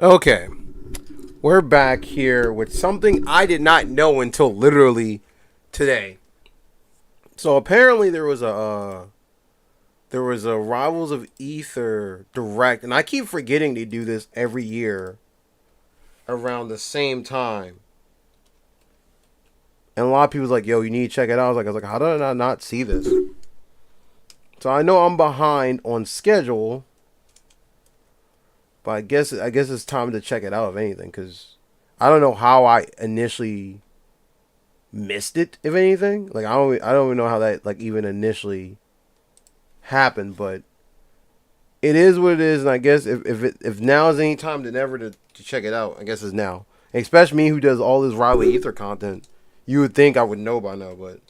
Okay, we're back here with something I did not know until literally today. So apparently there was a Rivals of Aether direct, and I keep forgetting they do this every year around the same time. And a lot of people's like, "Yo, you need to check it out." I was like, how did I not see this? So I know I'm behind on schedule, but I guess it's time to check it out if anything, because I don't know how I initially missed it, if anything. Like I don't even know how that like even initially happened, but it is what it is, and I guess if now is any time to never to check it out, I guess it's now. Especially me who does all this Riley Ether content. You would think I would know by now, but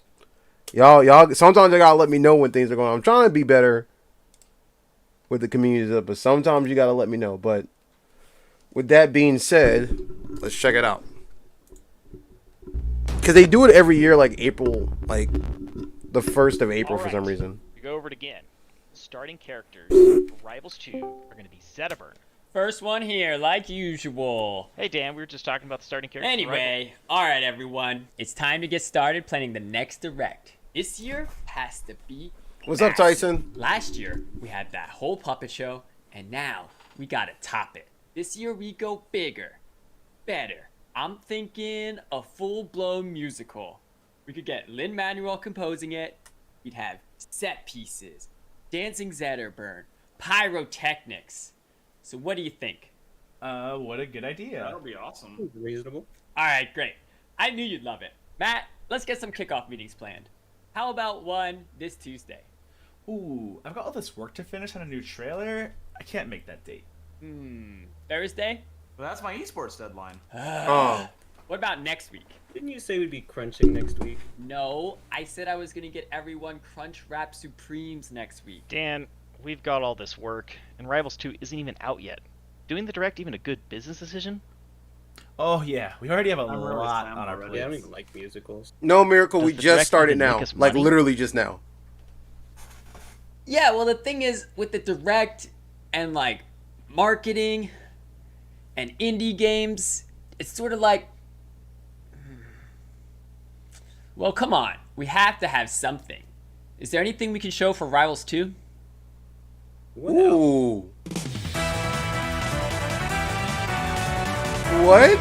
y'all sometimes you gotta let me know when things are going on. I'm trying to be better with the community stuff, but sometimes you gotta let me know. But with that being said, let's check it out. Cause they do it every year, like April, like the 1st of April for some reason. We go over it again. Starting characters for Rivals 2 are going to be Zetterburn. First one here, like usual. Hey Dan, we were just talking about the starting characters. Anyway, alright everyone. It's time to get started planning the next direct. This year has to be What's up, Tyson? Last year, we had that whole puppet show, and now we gotta top it. This year we go bigger, better. I'm thinking a full-blown musical. We could get Lin-Manuel composing it. We'd have set pieces, dancing Zetterburn, pyrotechnics. So what do you think? What a good idea. That'll be awesome. Reasonable. Alright, great. I knew you'd love it. Matt, let's get some kickoff meetings planned. How about one this Tuesday? Ooh, I've got all this work to finish on a new trailer. I can't make that date. Thursday? Well, that's my esports deadline. Oh, What about next week? Didn't you say we'd be crunching next week? No, I said I was gonna get everyone Crunch Wrap Supremes next week. Dan, we've got all this work, and Rivals 2 isn't even out yet. Doing the direct even a good business decision? Oh yeah, we already have a I'm really lot slammed on our already. Yeah, I don't plates. even like musicals. no miracle, Does we the just direct started even now. make us Like money? literally just now. Yeah, well the thing is, with the direct and like marketing and indie games, it's sort of like, well, come on, we have to have something. Is there anything we can show for Rivals 2? Ooh. What?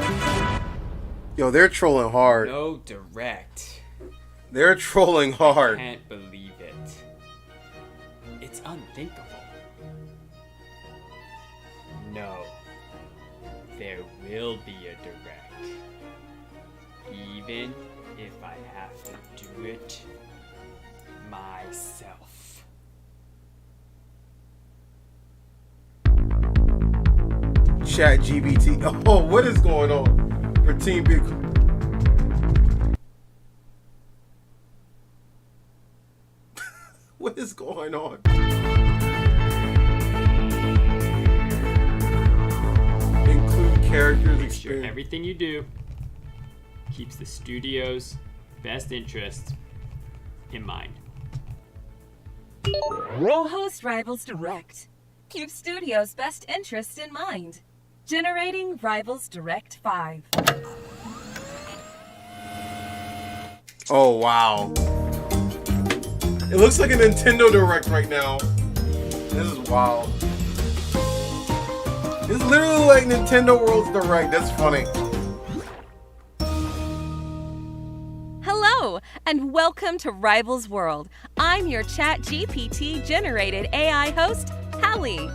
Yo, they're trolling hard. No direct. They're trolling hard. Can't believe it. It's unthinkable. No. There will be a direct. Even if I have to do it myself. Chat GBT. Oh, what is going on for Team Big? What is going on? Include characters Make sure experience. everything you do keeps the studio's best interests in mind. Host Rivals Direct. Keep Studio's best interest in mind. Generating Rivals Direct 5. Oh wow. It looks like a Nintendo Direct right now. This is wild. It's literally like Nintendo World's Direct. That's funny. Hello, and welcome to Rivals World. I'm your Chat GPT generated AI host, Hallie.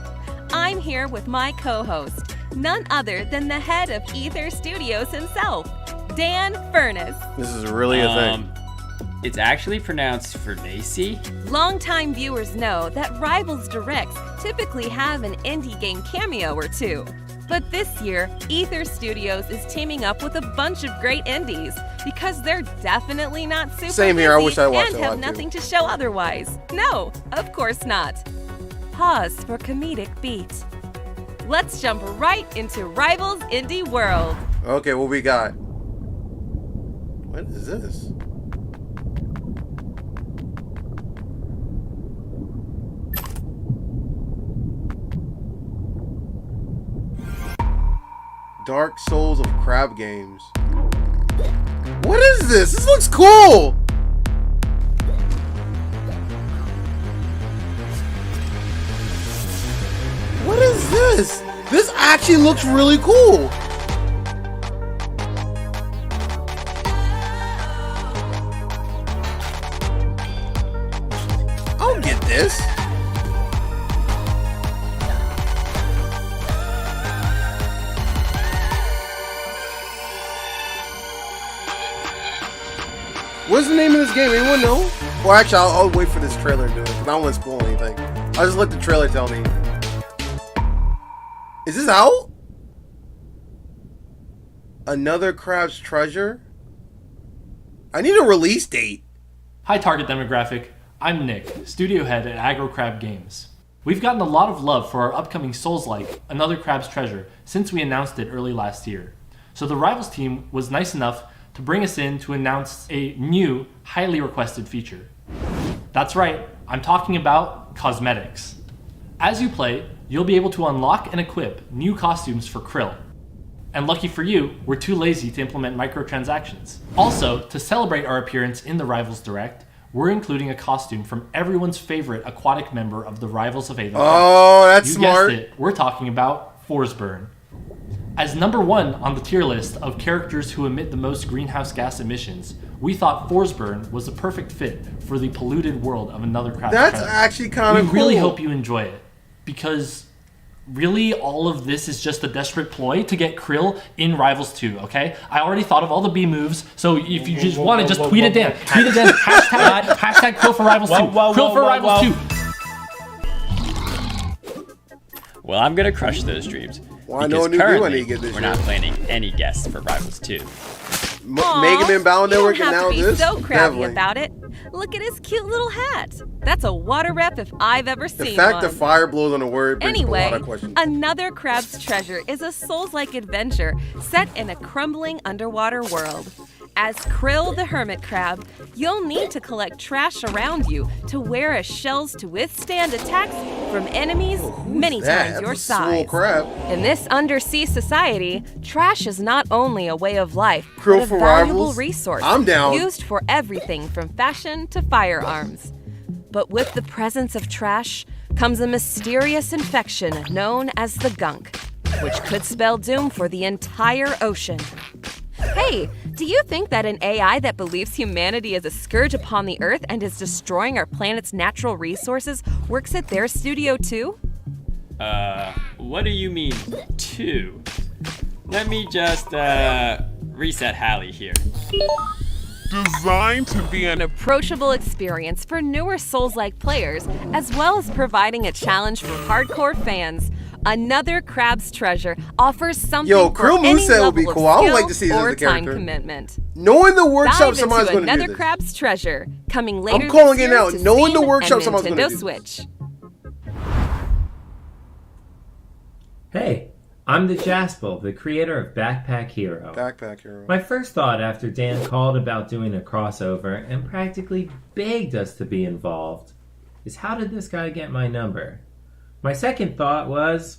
I'm here with my co-host, none other than the head of Aether Studios himself, Dan Furness. This is really a thing. It's actually pronounced Furnacy. Longtime viewers know that Rivals Directs typically have an indie game cameo or two. But this year, Aether Studios is teaming up with a bunch of great indies because they're definitely not super Same here, I busy wish I watched and a lot, have too. nothing to show otherwise. No, of course not. Pause for comedic beat. Let's jump right into Rivals Indie World. Okay, what we got? What is this? Dark Souls of Crab games. What is this? This looks cool! What is this? This actually looks really cool! I don't get this. What's the name of this game? Anyone know? Well, actually, I'll wait for this trailer to do it, because I don't want to spoil anything. I'll just let the trailer tell me. Is this out? Another Crab's Treasure? I need a release date. Hi target demographic, I'm Nick, studio head at Aggro Crab Games. We've gotten a lot of love for our upcoming Souls-like, Another Crab's Treasure, since we announced it early last year. So the Rivals team was nice enough to bring us in to announce a new, highly requested feature. That's right, I'm talking about cosmetics. As you play, you'll be able to unlock and equip new costumes for Krill. And lucky for you, we're too lazy to implement microtransactions. Also, to celebrate our appearance in the Rivals Direct, we're including a costume from everyone's favorite aquatic member of the Rivals of Aether. Oh, that's smart. You guessed it, we're talking about Forsburn. As number 1 on the tier list of characters who emit the most greenhouse gas emissions, we thought Forsburn was the perfect fit for the polluted world of Another Crab's That's Treasure. actually kind of cool. We really hope you enjoy it, because really all of this is just a desperate ploy to get Krill in Rivals 2, okay? I already thought of all the B moves, so if you just want to, just tweet it down. Tweet it down, hashtag Krill for Rivals 2. Krill for Rivals 2. Well, I'm gonna crush those dreams. Well, I know a new game I need to get this we're year. not planning any guests for Rivals 2. Aw, Mega Man Battle Network you and don't now have to be this? so crabby Definitely. about it. Look at his cute little hat. That's a water rep if I've ever The seen fact one. that fire blows on a word brings up a lot Anyway, of questions. Another Crab's Treasure is a Souls-like adventure set in a crumbling underwater world. As Krill the Hermit Crab, you'll need to collect trash around you to wear as shells to withstand attacks from enemies many times That's your a swole size. crab. In this undersea society, trash is not only a way of life, Krill but a for valuable Rivals? resource I'm down. used for everything from fashion to firearms. But with the presence of trash comes a mysterious infection known as the gunk, which could spell doom for the entire ocean. Hey, do you think that an AI that believes humanity is a scourge upon the Earth and is destroying our planet's natural resources works at their studio too? What do you mean, 2? Let me just, reset Hallie here. Designed to be An approachable experience for newer Souls-like players, as well as providing a challenge for hardcore fans. Another Crab's Treasure offers something Yo, for Krill any Moveset would be level of cool. I would skill like to see this as or a time character. commitment. Knowing the workshop, Dive somebody's into going to do Another this. Crab's Treasure, coming later I'm calling this it year now. to Knowing the Steam workshop, and someone's gonna Nintendo do this. Switch. Hey, I'm the Jaspel, the creator of Backpack Hero. Backpack Hero. My first thought after Dan called about doing a crossover and practically begged us to be involved is, how did this guy get my number? My second thought was,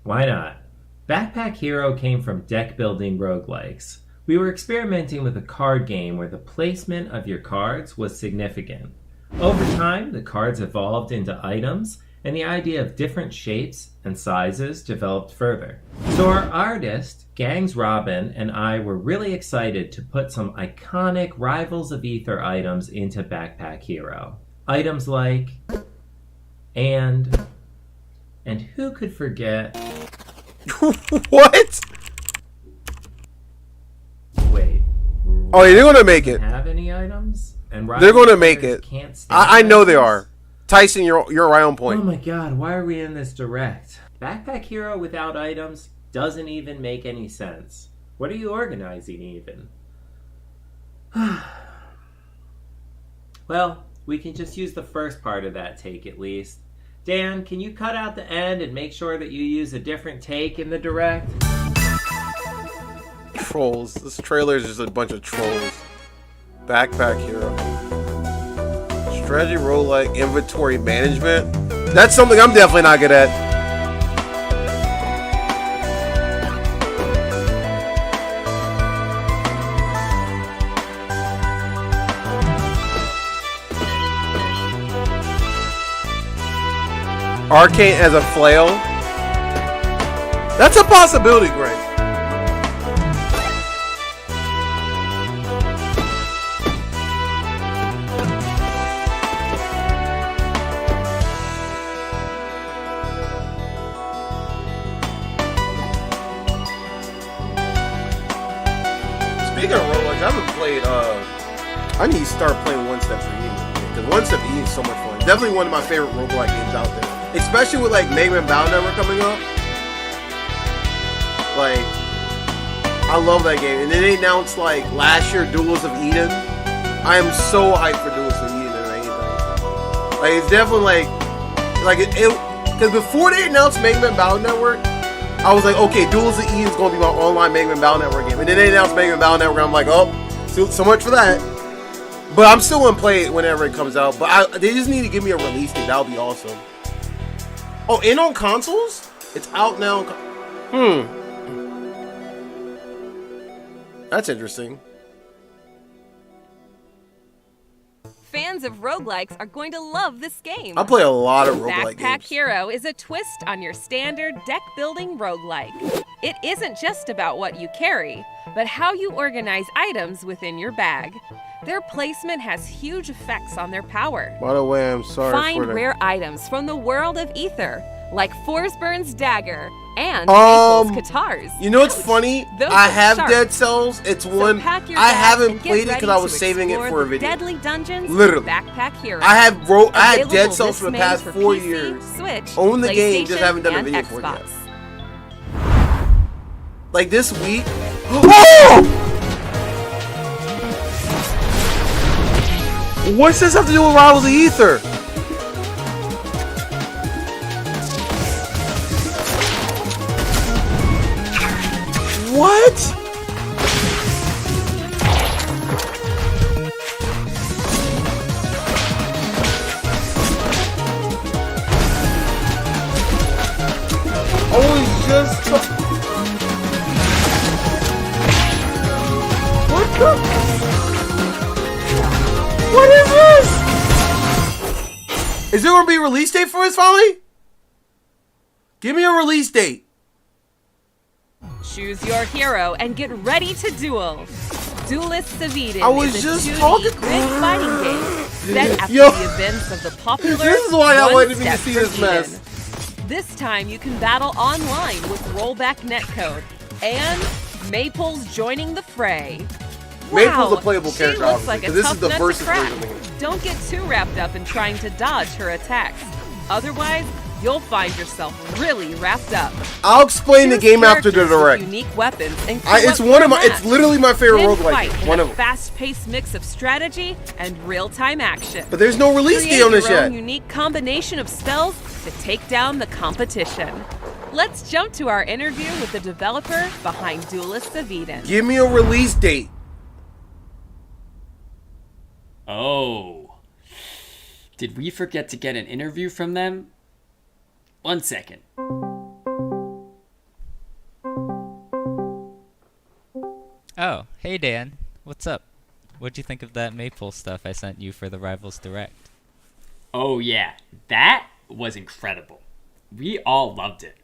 why not? Backpack Hero came from deck building roguelikes. We were experimenting with a card game where the placement of your cards was significant. Over time, the cards evolved into items, and the idea of different shapes and sizes developed further. So our artist, Gangs Robin, and I were really excited to put some iconic Rivals of Aether items into Backpack Hero. Items like... And who could forget... What? Wait. Oh, yeah, they're going to make it. Have any items? And They're going to make players it. can't stand I know they items? are. Tyson, you're right on point. Oh my god, why are we in this direct? Backpack Hero without items doesn't even make any sense. What are you organizing even? Well, we can just use the first part of that take at least. Dan, can you cut out the end and make sure that you use a different take in the direct? Trolls. This trailer is just a bunch of trolls. Backpack Hero. Strategy roguelike inventory management. That's something I'm definitely not good at. Arcane as a flail. That's a possibility, Greg. Speaking of Roblox, I haven't played. I need to start playing One Step for Eden because One Step for Eden is so much fun. Definitely one of my favorite roguelike games out there, especially with like Mega Man Battle Network coming up. Like, I love that game. And then they announced like last year Duels of Eden. I am so hyped for Duels of Eden and anything. Like, it's definitely like it because before they announced Mega Man Battle Network, I was like, okay, Duels of Eden is going to be my online Mega Man Battle Network game. And then they announced Mega Man Battle Network, and I'm like, oh, so much for that. But I'm still going to play it whenever it comes out. But they just need to give me a release date. That would be awesome. Oh, and on consoles? It's out now. That's interesting. Fans of roguelikes are going to love this game. I play a lot of roguelike Backpack games. Hero is a twist on your standard deck-building roguelike. It isn't just about what you carry, but how you organize items within your bag. Their placement has huge effects on their power. By the way, I'm sorry Find for the... rare items from the world of Aether, like Forsburn's dagger and Maple's guitars. You know what's funny? Those I are have sharp. Dead Cells. It's So one pack your I bag haven't and get played it because I ready was to saving it explore for a the video. Deadly dungeons Literally. of Backpack Hero. I had Dead Available Cells for the this past May 4 PC, years. Switch, Own the game, just PlayStation, haven't done a and video for it yet. Xbox. Like this week. Oh! What's this have to do with Rivals of Aether? What? I was just... What the... What is this? Is there gonna be a release date for this finally? Give me a release date. Choose your hero and get ready to duel. Duelists of Eden I was is a just 2D talking- grid fighting game set after Yo. the events of the popular This is why I One wanted me to Step see for this mess. Eden. This time you can battle online with rollback netcode and Maple's joining the fray. Maple's a Wow, playable she character, looks like obviously, a 'cause this tough is the nut to versus crack. version of the game. Don't get too wrapped up in trying to dodge her attacks. Otherwise, you'll find yourself really wrapped up. I'll explain the Choose game after the characters with direct. Unique weapons and It's queue one up of my. for a It's match. literally my favorite Then roguelike fight game. in One a of them. fast-paced mix of strategy and real-time action. But there's no release Create date on this your yet. own unique combination of spells to take down the competition. Let's jump to our interview with the developer behind Duelists of Eden. Give me a release date. Oh. Did we forget to get an interview from them? 1 second. Oh, hey Dan. What's up? What'd you think of that Maple stuff I sent you for the Rivals Direct? Oh yeah, that was incredible. We all loved it.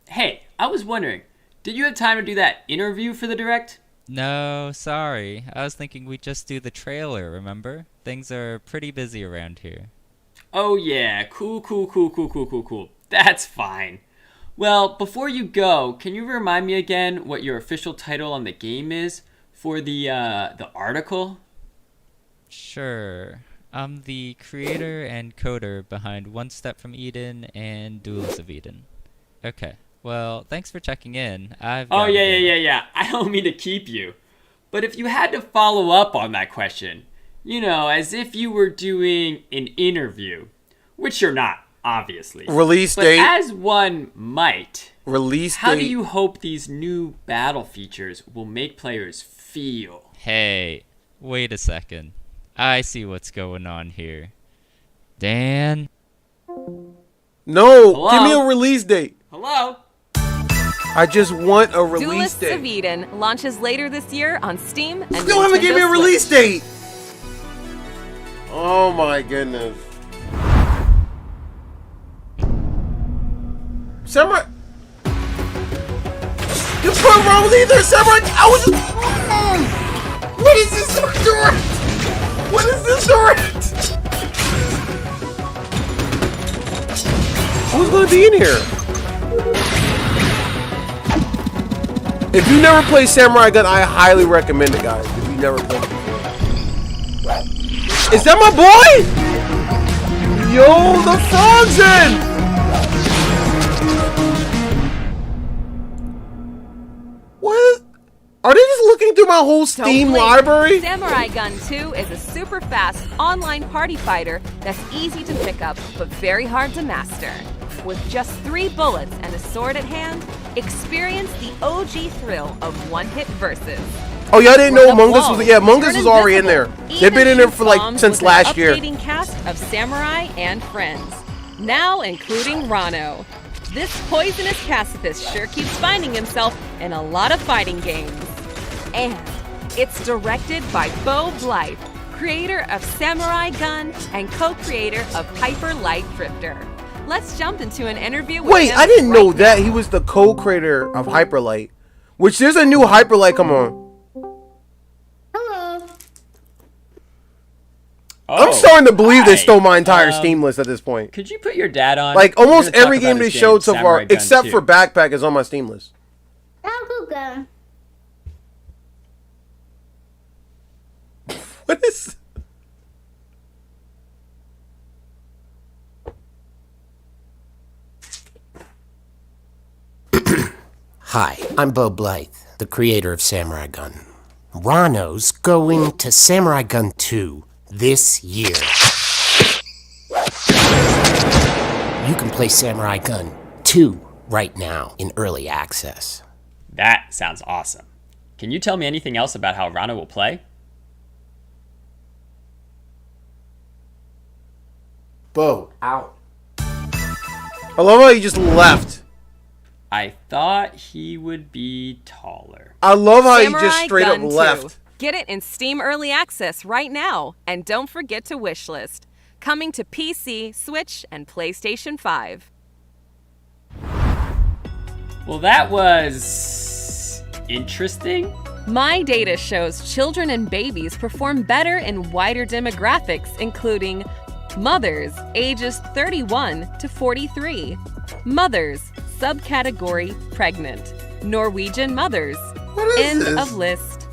Hey, I was wondering, did you have time to do that interview for the Direct? No, sorry. I was thinking we'd just do the trailer, remember? Things are pretty busy around here. Oh yeah, cool. That's fine. Well, before you go, can you remind me again what your official title on the game is for the article? Sure. I'm the creator and coder behind One Step from Eden and Duels of Eden. Okay. Well, thanks for checking in. Oh yeah. I don't mean to keep you. But if you had to follow up on that question, you know, as if you were doing an interview, which you're not, obviously. Release but date. as one might, Release how date. do you hope these new battle features will make players feel? Hey, wait a second. I see what's going on here. Dan? No, Hello? give me a release date. Hello? I just want a release Duelists date. of Eden launches later this year on Steam and Still haven't given me a Nintendo release Switch. date. Oh my goodness. Samurai. You put Rivals Aether Samurai. I was just. What is this direct? What is this direct? Who's gonna be in here? If you never played Samurai Gun, I highly recommend it, guys. If you never played it before. Is that my boy? Yo, the frog's in! What? Are they just looking through my whole Steam library? Samurai Gun 2 is a super fast online party fighter that's easy to pick up but very hard to master. With just 3 bullets and a sword at hand, experience the OG thrill of one-hit versus. Oh, y'all didn't know Among Us was... Yeah, Among Us was already in there. They've been in there for like since last year. Updating cast of Samurai and friends, now including Rano. This poisonous pacifist sure keeps finding himself in a lot of fighting games. And it's directed by Bo Blythe, creator of Samurai Gun and co-creator of Hyper Light Drifter. Let's jump into an interview with Wait, him I didn't know right that now. he was the co-creator of Hyperlight. Which there's a new Hyperlight come on. Oh, I'm starting to believe they hi. stole my entire Steam list at this point. Could you put your dad on? Like We're almost gonna talk every about game they his showed so far, Samurai Gun except 2. for Backpack, is on my Steam list. What is? Hi, I'm Bo Blythe, the creator of Samurai Gun. Rano's going to Samurai Gun 2 this year. You can play Samurai Gun 2 right now in early access. That sounds awesome. Can you tell me anything else about how Rano will play? Bo, out. I love how he just left. I thought he would be taller. I love how Samurai he just straight Gun up 2. left. Get it in Steam Early Access right now. And don't forget to wishlist. Coming to PC, Switch, and PlayStation 5. Well, that was interesting. My data shows children and babies perform better in wider demographics, including mothers ages 31 to 43, mothers subcategory pregnant, Norwegian mothers. What is End this? of list.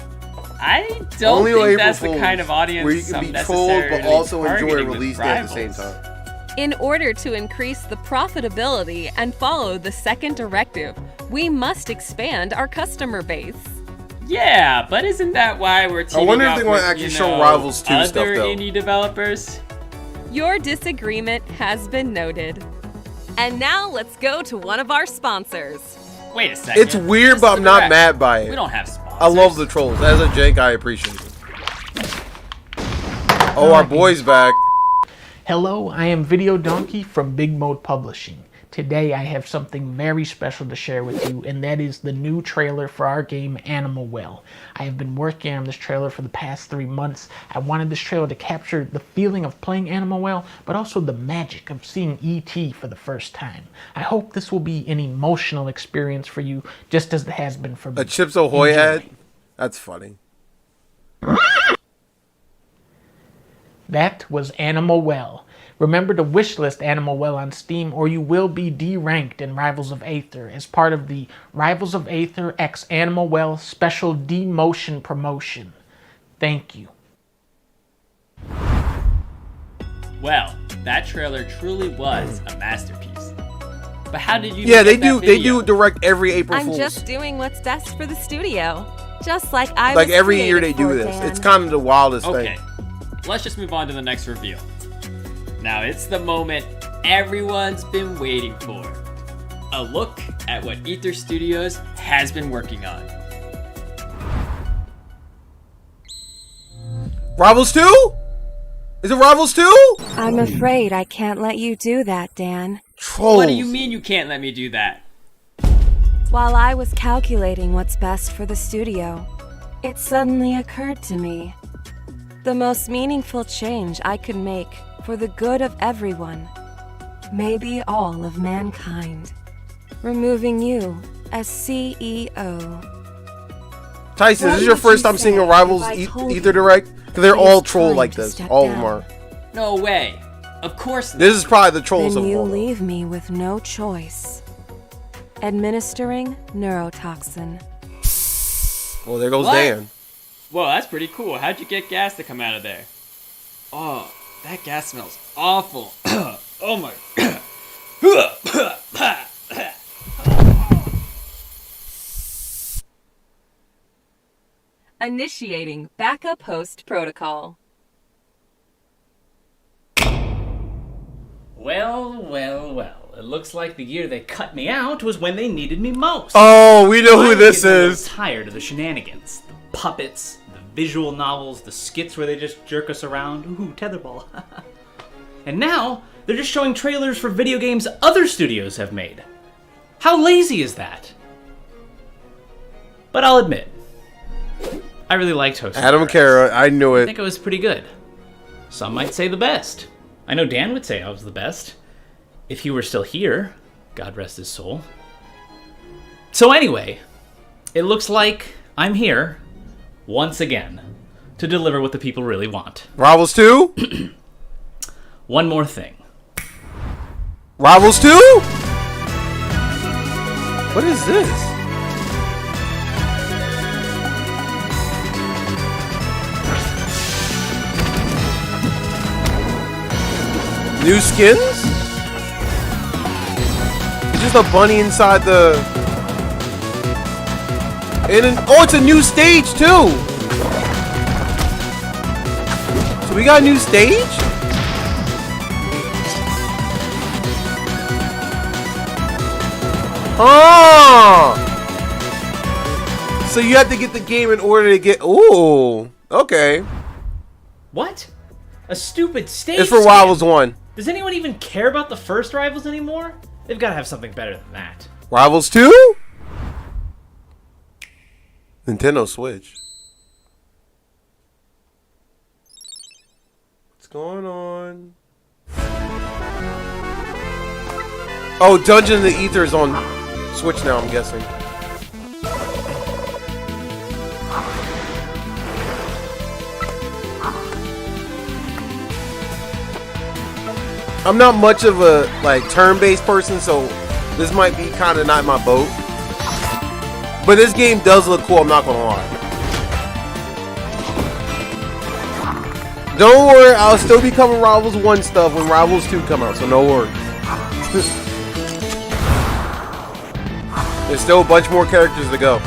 I don't Only on think April that's the Fools, kind of audience where you can I'm be trolled but necessarily also enjoy targeting with release day at the same Rivals. time. In order to increase the profitability and follow the second directive, we must expand our customer base. Yeah, but isn't that why we're teaming wonder if up they wanna with, actually you show know, Rivals 2 other stuff, though. indie developers? Your disagreement has been noted. And now let's go to one of our sponsors. Wait a second. It's weird, This but is I'm the not direct. mad by We it. don't have sponsors. I love the trolls. As a Jank, I appreciate it. Oh, our boy's back. Hello, I am Video Donkey from Big Mode Publishing. Today I have something very special to share with you, and that is the new trailer for our game Animal Well. I have been working on this trailer for the past 3 months. I wanted this trailer to capture the feeling of playing Animal Well, but also the magic of seeing E.T. for the first time. I hope this will be an emotional experience for you, just as it has been for me. A Chips Ahoy Enjoy. ad? That's funny. That was Animal Well. Remember to wishlist Animal Well on Steam or you will be deranked in Rivals of Aether as part of the Rivals of Aether x Animal Well special demotion promotion. Thank you. Well, that trailer truly was a masterpiece. But how did you Yeah, they get that do. They video? do direct every April I'm Fools. just doing what's best for the studio. Just like I Like was every year they created do for, this. Dan. It's kind of the wildest Okay, thing. let's just move on to the next reveal. Now it's the moment everyone's been waiting for. A look at what Aether Studios has been working on. Rivals 2? Is it Rivals 2? I'm afraid I can't let you do that, Dan. Trolls. What do you mean you can't let me do that? While I was calculating what's best for the studio, it suddenly occurred to me. The most meaningful change I could make for the good of everyone, maybe all of mankind, removing you as CEO. Tyson, What this is your would first you time seeing say a Rivals if I told Ether you Direct? 'Cause they're it all is troll time like to this. step All of them down? are. No way. Of course not. This is probably the trollest Then of you all. though. leave me with no choice. Administering neurotoxin. Well, there goes What? Dan. Whoa, that's pretty cool. How'd you get gas to come out of there? Oh, that gas smells awful. Oh my. Initiating backup host protocol. Well, well, well. It looks like the year they cut me out was when they needed me most. Oh, we know who I'm this getting a little is. Tired of the shenanigans, the puppets, the visual novels, the skits where they just jerk us around. Ooh, tetherball. And now they're just showing trailers for video games other studios have made. How lazy is that? But I'll admit, I really liked hosting. Adam Kara, I knew I it. think it was pretty good. Some might say the best. I know Dan would say I was the best. If he were still here, God rest his soul. So anyway, it looks like I'm here, once again, to deliver what the people really want. Rivals 2? One more thing. Rivals 2? What is this? New skins? Just a bunny inside the... Oh, it's a new stage, too! So we got a new stage? Oh! So you have to get the game in order to get... Ooh! Okay. What? A stupid stage It's for skin? Rivals 1. Does anyone even care about the first Rivals anymore? They've got to have something better than that. Rivals 2? Nintendo Switch. What's going on? Oh, Dungeon of the Aether is on Switch now, I'm guessing. I'm not much of a turn-based person, so this might be kind of not my boat. But this game does look cool, I'm not gonna lie. Don't worry, I'll still be covering Rivals 1 stuff when Rivals 2 come out, so no worries. There's still a bunch more characters to go.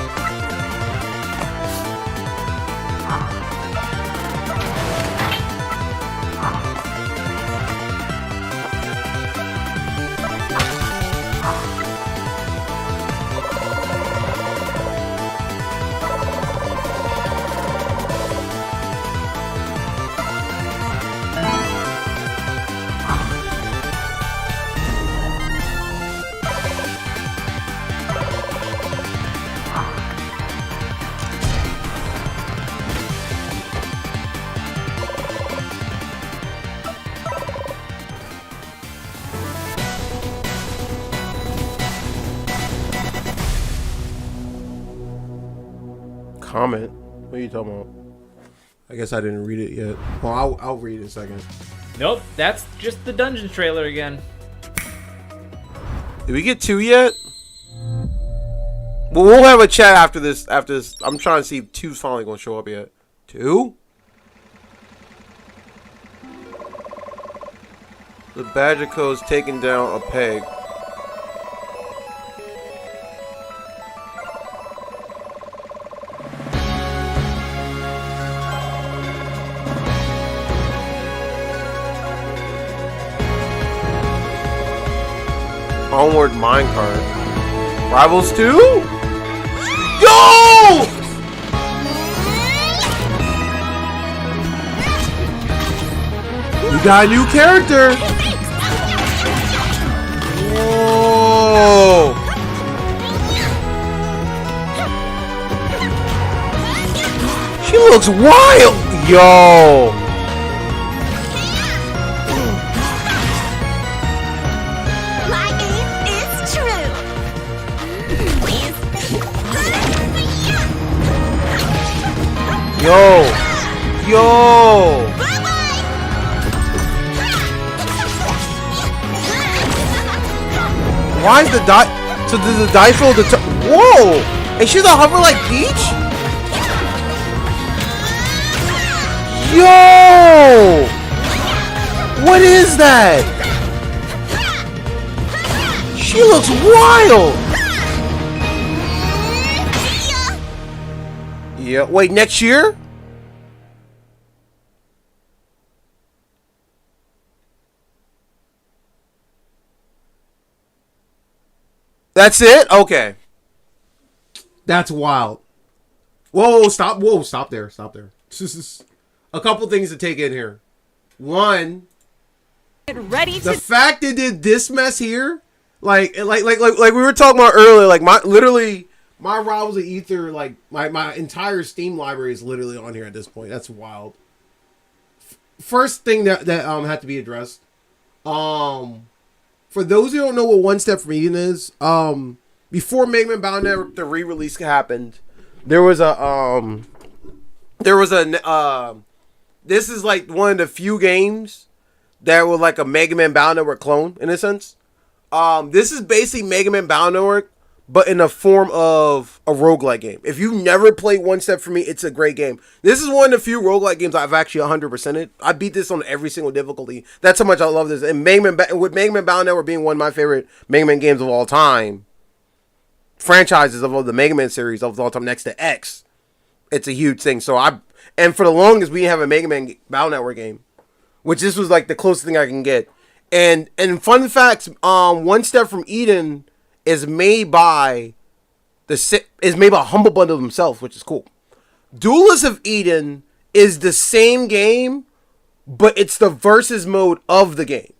Comment? What are you talking about? I guess I didn't read it yet. Well, I'll read it in a second. Nope, that's just the dungeon trailer again. Did we get 2 yet? Well, we'll have a chat after this. I'm trying to see if 2's finally going to show up yet. 2? The Badger Code's taking down a peg. Onward minecart. Rivals 2? Yo! We got a new character. Whoa! She looks wild. Yo! Yo. Yo. Why is the die? So does the dice roll the? Whoa! And she's a hover like Peach? Yo! What is that? She looks wild. Yeah. Wait, next year? That's it? Okay. That's wild. Whoa, stop. Whoa, stop there. Stop there. A couple things to take in here. One, Get ready the to fact they did this mess here, like we were talking about earlier, like my Rivals of Aether, like my entire Steam library is literally on here at this point. That's wild. First thing that had to be addressed. For those who don't know what One Step from Eden is, before Mega Man Battle Network, the re-release happened, there was a this is like one of the few games that were like a Mega Man Battle Network clone in a sense. This is basically Mega Man Battle Network, but in the form of a roguelike game. If you've never played One Step from Me, it's a great game. This is one of the few roguelike games I've actually 100%ed. I beat this on every single difficulty. That's how much I love this. And with Mega Man Battle Network being one of my favorite Mega Man games of all time, franchises of all the Mega Man series of all time next to X, it's a huge thing. And for the longest, we didn't have a Mega Man Battle Network game, which this was like the closest thing I can get. And fun facts, One Step from Eden is made by Humble Bundle themselves, which is cool. Duelist of Eden is the same game, but it's the versus mode of the game.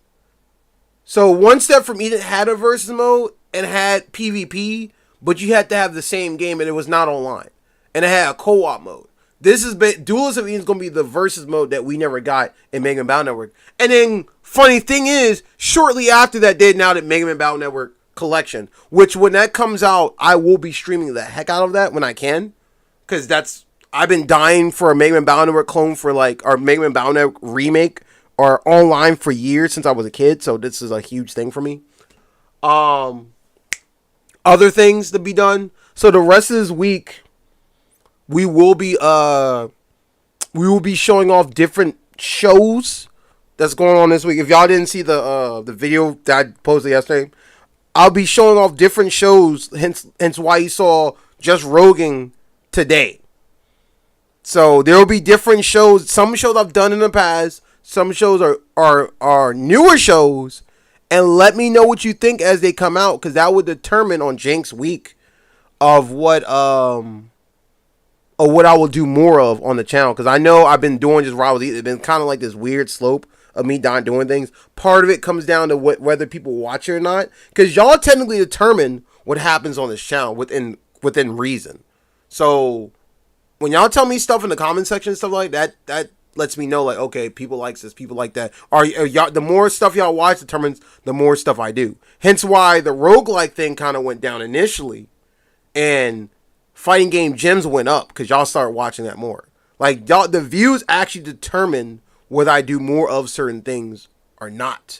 So One Step from Eden had a versus mode and had PvP, but you had to have the same game and it was not online. And it had a co-op mode. Duelist of Eden is going to be the versus mode that we never got in Mega Man Battle Network. And then, funny thing is, shortly after that, they announced Mega Man Battle Network Collection, which when that comes out, I will be streaming the heck out of that when I can, because I've been dying for a Mega Man Battle Network clone or Mega Man Battle Network remake or online for years since I was a kid, so this is a huge thing for me. Other things to be done. So the rest of this week, we will be showing off different shows that's going on this week. If y'all didn't see the video that I posted yesterday, I'll be showing off different shows, hence why you saw Just Rogan today. So there will be different shows. Some shows I've done in the past. Some shows are newer shows. And let me know what you think as they come out, because that would determine on Jank's week of what I will do more of on the channel. Because I know I've been doing just Rivals. It's been kind of like this weird slope of me not doing things. Part of it comes down to whether people watch it or not, because y'all technically determine what happens on this channel within reason. So when y'all tell me stuff in the comment section and stuff like that, that lets me know, like, okay, people like this, people like that. Are y'all, the more stuff y'all watch determines the more stuff I do. Hence why the roguelike thing kind of went down initially, and fighting game gems went up because y'all started watching that more. Like, y'all, the views actually determine whether I do more of certain things or not,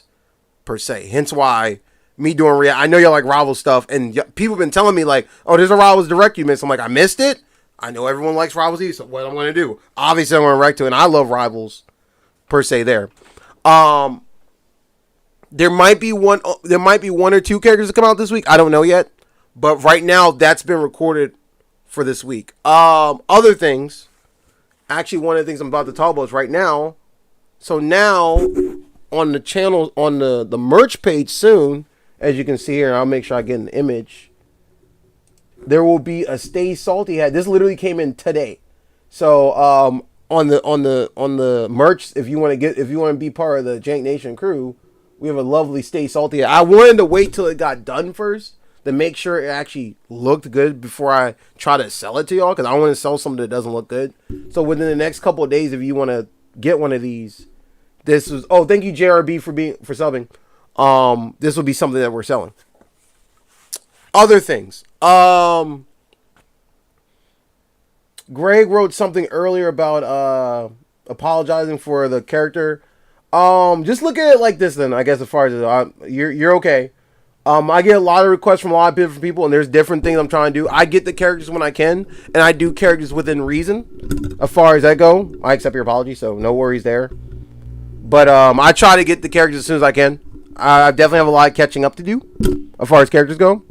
per se. Hence why me doing I know y'all like Rivals stuff, and people have been telling me, like, oh, there's a Rivals Direct you missed. I'm like, I missed it? I know everyone likes Rivals E, so what I'm going to do? Obviously, I'm going to react to it, and I love Rivals, per se, there. There might be one or two characters that come out this week. I don't know yet. But right now, that's been recorded for this week. Other things. Actually, one of the things I'm about to talk about is right now. So now, on the channel, on the merch page soon, as you can see here, I'll make sure I get an image. There will be a Stay Salty hat. This literally came in today. So on the merch, if you want to be part of the Jank Nation crew, we have a lovely Stay Salty hat. I wanted to wait till it got done first to make sure it actually looked good before I try to sell it to y'all, because I want to sell something that doesn't look good. So within the next couple of days, if you want to get one of these, this was, oh, thank you JRB for subbing. This will be something that we're selling. Other things. Greg wrote something earlier about apologizing for the character. Just look at it like this then, I guess, as far as you're okay. I get a lot of requests from a lot of different people, and there's different things I'm trying to do. I get the characters when I can, and I do characters within reason. As far as that go, I accept your apology, so no worries there. But I try to get the characters as soon as I can. I definitely have a lot of catching up to do, as far as characters go.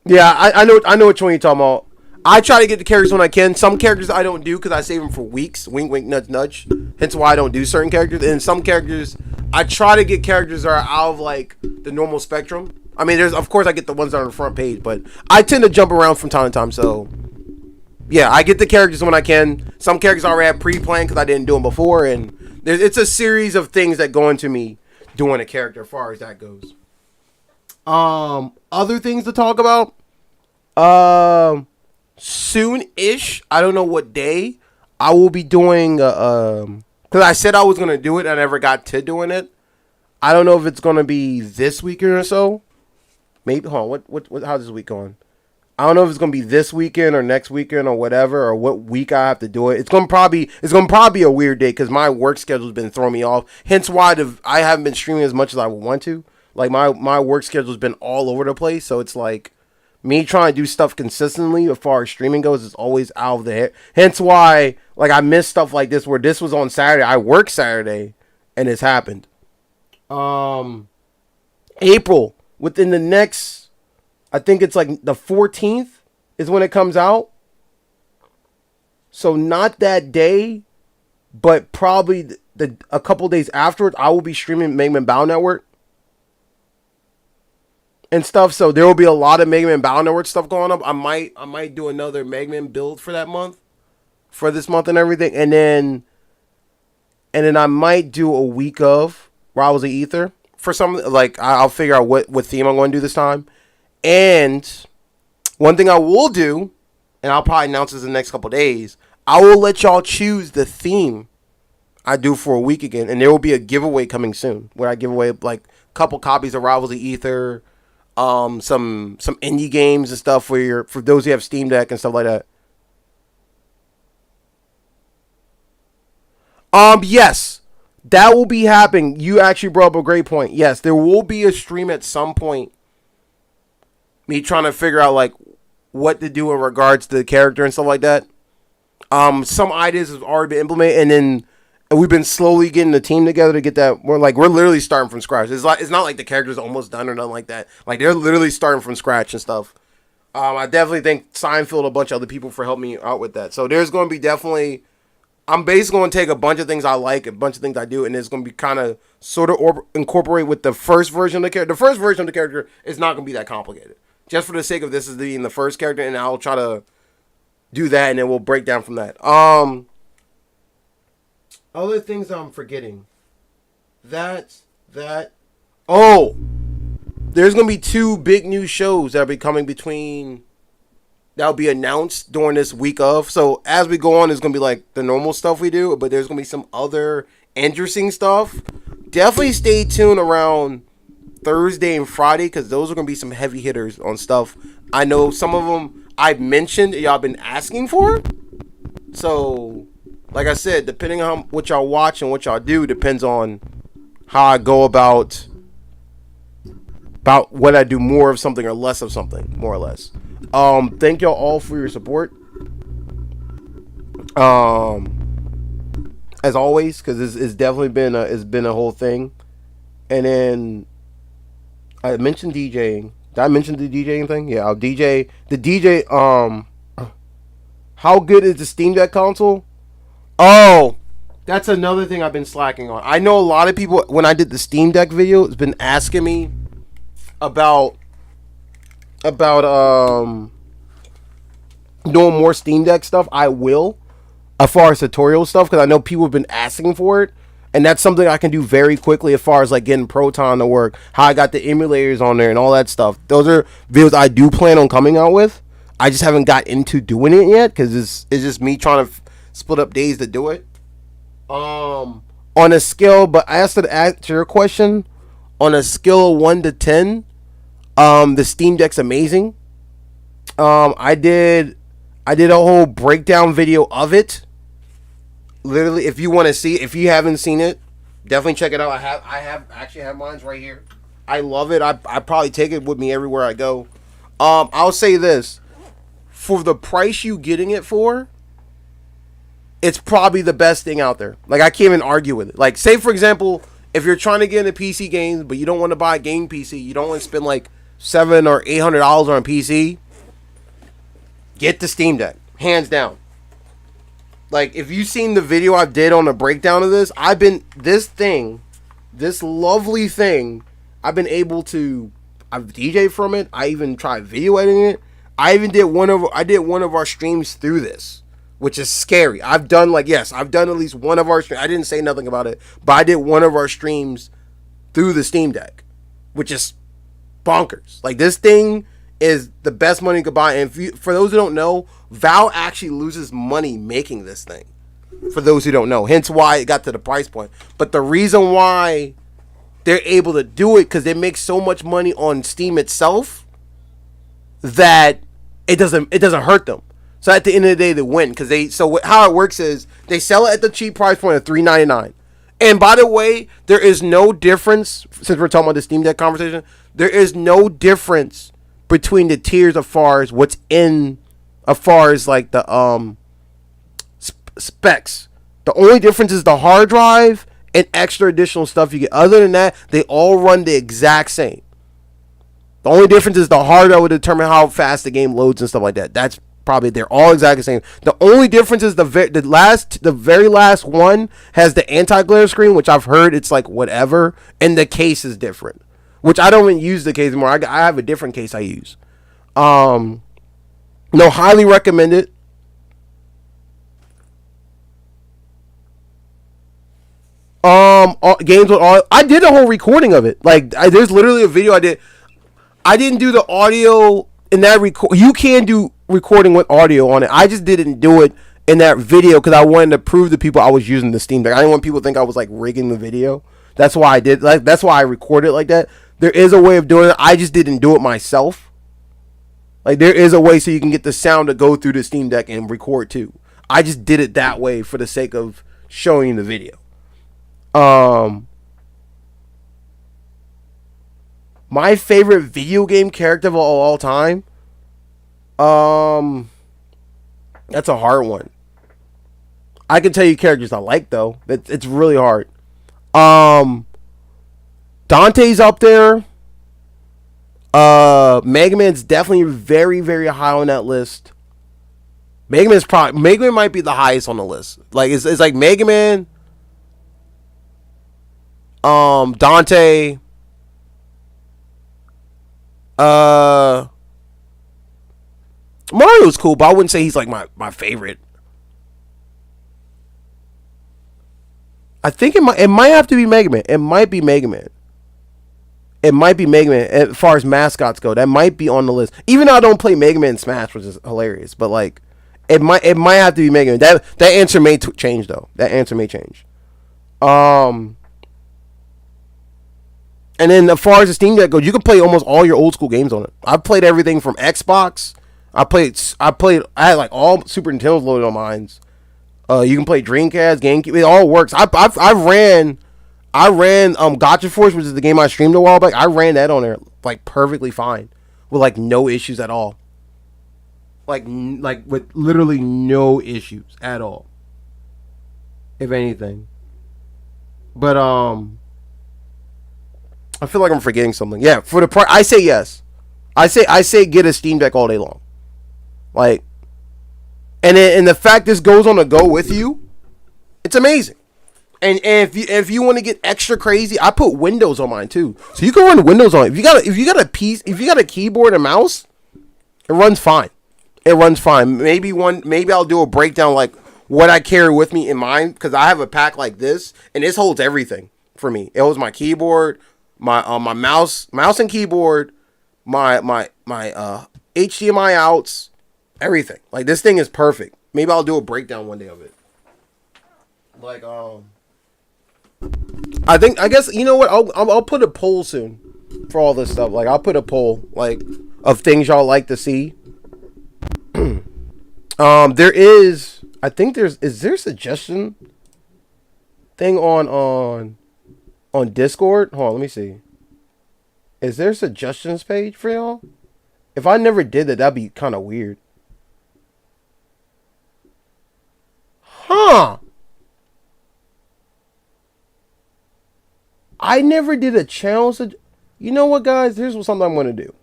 Yeah, I know which one you're talking about. I try to get the characters when I can. Some characters I don't do because I save them for weeks. Wink, wink, nudge, nudge. Hence why I don't do certain characters. And some characters, I try to get characters that are out of like the normal spectrum. I mean, of course I get the ones that are on the front page, but I tend to jump around from time to time. So yeah, I get the characters when I can. Some characters I already have pre-planned because I didn't do them before, and it's a series of things that go into me doing a character as far as that goes. Other things to talk about. Soon-ish, I don't know what day, I will be doing because I said I was gonna do it, I never got to doing it. I don't know if it's gonna be this weekend or so. Maybe hold on, what how's this week going? I don't know if it's gonna be this weekend or next weekend or whatever, or what week I have to do it. It's gonna probably be a weird day because my work schedule's been throwing me off. Hence why I haven't been streaming as much as I would want to. Like my work schedule's been all over the place, so it's like me trying to do stuff consistently as far as streaming goes is always out of the head. Hence why, like, I miss stuff like this where this was on Saturday. I work Saturday, and it's happened. April, within the next, I think it's like the 14th is when it comes out. So not that day, but probably a couple days afterwards, I will be streaming Mega Man Battle Network and stuff, so there will be a lot of Mega Man Battle Network stuff going up. I might do another Mega Man build for this month and everything, and then I might do a week of Rivals of Aether for some, like I'll figure out what theme I'm going to do this time. And one thing I will do, and I'll probably announce this in the next couple days, I will let y'all choose the theme I do for a week again, and there will be a giveaway coming soon where I give away like a couple copies of Rivals of Aether. Some indie games and stuff for those who have Steam Deck and stuff like that. Yes, that will be happening. You actually brought up a great point. Yes, there will be a stream at some point. Me trying to figure out like what to do in regards to the character and stuff like that. Some ideas have already been implemented, and then we've been slowly getting the team together to get that. We're literally starting from scratch. It's not like the character's almost done or nothing like that. Like they're literally starting from scratch and stuff. I definitely thank Seinfeld, a bunch of other people for helping me out with that. So there's going to be definitely, I'm basically going to take a bunch of things I like, a bunch of things I do, and it's going to be kind of sort of incorporate with the first version of the character. The first version of the character is not going to be that complicated. Just for the sake of this is being the first character, and I'll try to do that, and then we'll break down from that. Other things I'm forgetting. Oh, there's going to be 2 big new shows that'll be coming that'll be announced during this week of. So as we go on, it's going to be like the normal stuff we do, but there's going to be some other interesting stuff. Definitely stay tuned around Thursday and Friday, because those are going to be some heavy hitters on stuff. I know some of them I've mentioned y'all been asking for. So like I said, depending on what y'all watch and what y'all do depends on how I go about what I do, more of something or less of something, more or less. Thank y'all all for your support. As always, because it's definitely been a whole thing. And then I mentioned DJing. Did I mention the DJing thing? Yeah, I'll DJ. The DJ. How good is the Steam Deck console? Oh, that's another thing I've been slacking on. I know a lot of people, when I did the Steam Deck video, has been asking me about doing more Steam Deck stuff. I will, as far as tutorial stuff, because I know people have been asking for it, and that's something I can do very quickly as far as like getting Proton to work, how I got the emulators on there and all that stuff. Those are videos I do plan on coming out with. I just haven't got into doing it yet because it's just me trying to split up days to do it. On a scale, but I asked to answer your question, on a scale of 1 to 10, the Steam Deck's amazing. I did a whole breakdown video of it. Literally, if you want to see, if you haven't seen it, definitely check it out. I have mine right here. I love it. I probably take it with me everywhere I go. I'll say this: for the price you getting it for, it's probably the best thing out there. Like, I can't even argue with it. Like, say for example, if you're trying to get into PC games, but you don't want to buy a game PC, you don't want to spend like $700 or $800 on a PC, get the Steam Deck, hands down. Like, if you've seen the video I did on the breakdown of this, this lovely thing, I've been able to, I've DJed from it. I even tried video editing it. I did one of our streams through this, which is scary. I've done at least one of our streams. I didn't say nothing about it, but I did one of our streams through the Steam Deck, which is bonkers. Like, this thing is the best money you could buy. And for those who don't know, Valve actually loses money making this thing. For those who don't know, hence why it got to the price point. But the reason why they're able to do it, because they make so much money on Steam itself that it doesn't hurt them. So at the end of the day, they win, because how it works is they sell it at the cheap price point of $399. And by the way, there is no difference, since we're talking about the Steam Deck conversation, there is no difference between the tiers as far as what's in, as far as like the specs. The only difference is the hard drive and extra additional stuff you get. Other than that, they all run the exact same. The only difference is the hard drive will determine how fast the game loads and stuff like that. That's probably, they're all exactly the same. The only difference is the very last one has the anti-glare screen, which I've heard it's like whatever, and the case is different, which I don't even use the case anymore. I have a different case I use. No, highly recommend it. Games with all. I did a whole recording of it. Like, there's literally a video I did. I didn't do the audio in that record. You can do recording with audio on it. I just didn't do it in that video because I wanted to prove to people I was using the Steam Deck. I didn't want people to think I was like rigging the video. That's why I did. Like, that's why I recorded it like that. There is a way of doing it. I just didn't do it myself. Like, there is a way so you can get the sound to go through the Steam Deck and record too. I just did it that way for the sake of showing you the video. My favorite video game character of all time. That's a hard one. I can tell you characters I like though. It's really hard. Dante's up there. Mega Man's definitely very, very high on that list. Mega Man might be the highest on the list. Like, it's like Mega Man, Dante, Mario's cool, but I wouldn't say he's like my favorite. I think it might have to be Mega Man. It might be Mega Man. As far as mascots go, that might be on the list. Even though I don't play Mega Man in Smash, which is hilarious, but like it might have to be Mega Man. That answer may change though. That answer may change. And then as far as the Steam Deck goes, you can play almost all your old school games on it. I've played everything from Xbox. I had like all Super Nintendos loaded on mine. You can play Dreamcast, GameCube. It all works. I ran Gotcha Force, which is the game I streamed a while back. I ran that on there like perfectly fine with like no issues at all. Like with literally no issues at all, if anything. But I feel like I'm forgetting something. Yeah, for the price, I say yes. I say get a Steam Deck all day long. Like, and the fact this goes on the go with you, it's amazing. And if you want to get extra crazy, I put Windows on mine too, so you can run Windows on it. If you got a keyboard and mouse, it runs fine. It runs fine. Maybe I'll do a breakdown like what I carry with me in mine, because I have a pack like this, and this holds everything for me. It holds my keyboard, my mouse and keyboard, my HDMI outs, everything. Like, this thing is perfect. Maybe I'll do a breakdown one day of it. Like, I guess you know what? I'll put a poll soon for all this stuff. Like, I'll put a poll like of things y'all like to see. There is. I think there's. Is there a suggestion thing on Discord? Hold on, let me see. Is there a suggestions page for y'all? If I never did that, that'd be kind of weird. Huh. I never did a challenge. You know what, guys? Here's something I'm going to do.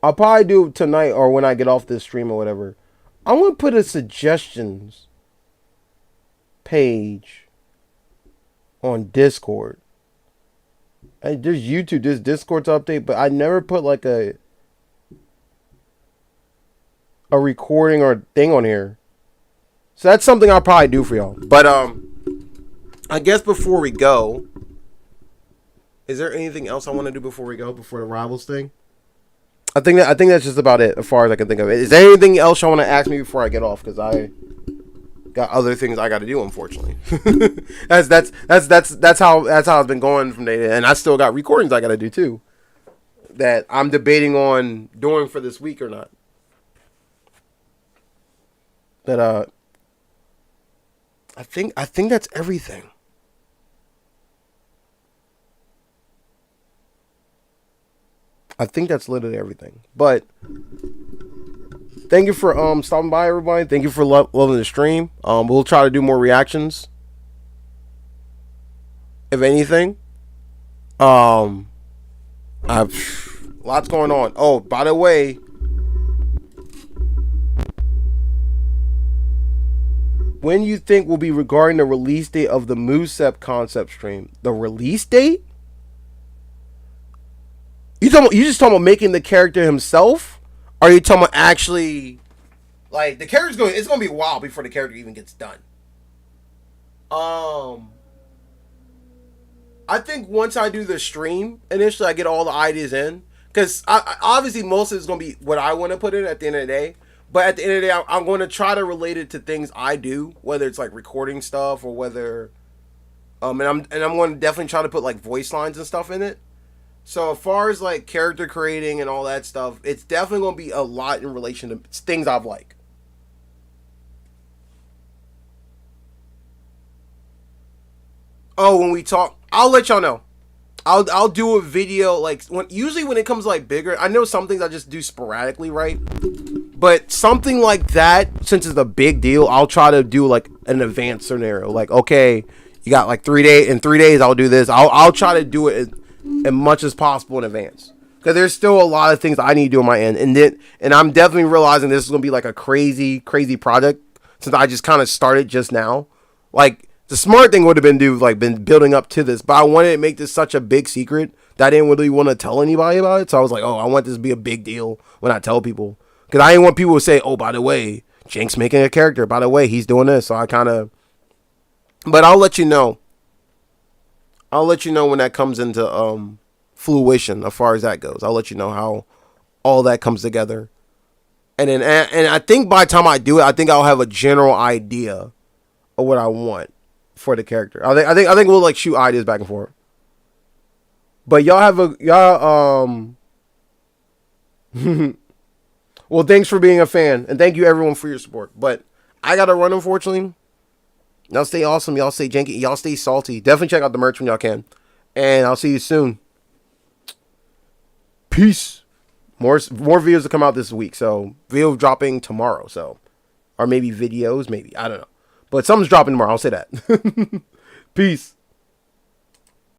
I'll probably do it tonight or when I get off this stream or whatever. I'm going to put a suggestions page on Discord. And there's YouTube, there's Discord's update, but I never put like a recording or thing on here. So that's something I'll probably do for y'all. But I guess before we go, is there anything else I want to do before we go, before the Rivals thing? I think that's just about it as far as I can think of it. Is there anything else y'all want to ask me before I get off? Because I got other things I got to do, unfortunately. that's how it's been going from day to day. And I still got recordings I got to do too, that I'm debating on doing for this week or not. But I think that's everything. I think that's literally everything. But thank you for stopping by, everybody. Thank you for loving the stream. We'll try to do more reactions, if anything. I've lots going on. Oh, by the way, when you think will be regarding the release date of the Moosep concept stream? The release date? You just talking about making the character himself? Or are you talking about actually, like, the character's it's gonna be a while before the character even gets done. I think once I do the stream, initially I get all the ideas in. Because obviously most of it's going to be what I want to put in at the end of the day. But at the end of the day, I'm going to try to relate it to things I do. Whether it's like recording stuff or whether... and I'm going to definitely try to put like voice lines and stuff in it. So as far as like character creating and all that stuff, it's definitely going to be a lot in relation to things I've like. Oh, when we talk, I'll let y'all know. I'll do a video like usually when it comes like bigger. I know some things I just do sporadically, right? But something like that, since it's a big deal, I'll try to do like an advanced scenario. Like, okay, you got like 3 days. In 3 days, I'll do this. I'll try to do it as much as possible in advance, because there's still a lot of things I need to do on my end, and I'm definitely realizing this is gonna be like a crazy project since I just kind of started just now. Like, the smart thing would have been been building up to this, but I wanted to make this such a big secret that I didn't really want to tell anybody about it. So I was like, oh, I want this to be a big deal when I tell people, because I didn't want people to say, oh, by the way, Jank's making a character. By the way, he's doing this. So I kind of, but I'll let you know. I'll let you know when that comes into fruition as far as that goes. I'll let you know how all that comes together. And then, and I think by the time I do it, I think I'll have a general idea of what I want for the character. I think we'll like shoot ideas back and forth. But well, thanks for being a fan, and thank you everyone for your support. But I gotta run, unfortunately. Y'all stay awesome. Y'all stay janky. Y'all stay salty. Definitely check out the merch when y'all can. And I'll see you soon. Peace. More videos to come out this week. So video dropping tomorrow. So, or maybe videos. Maybe, I don't know. But something's dropping tomorrow. I'll say that. Peace.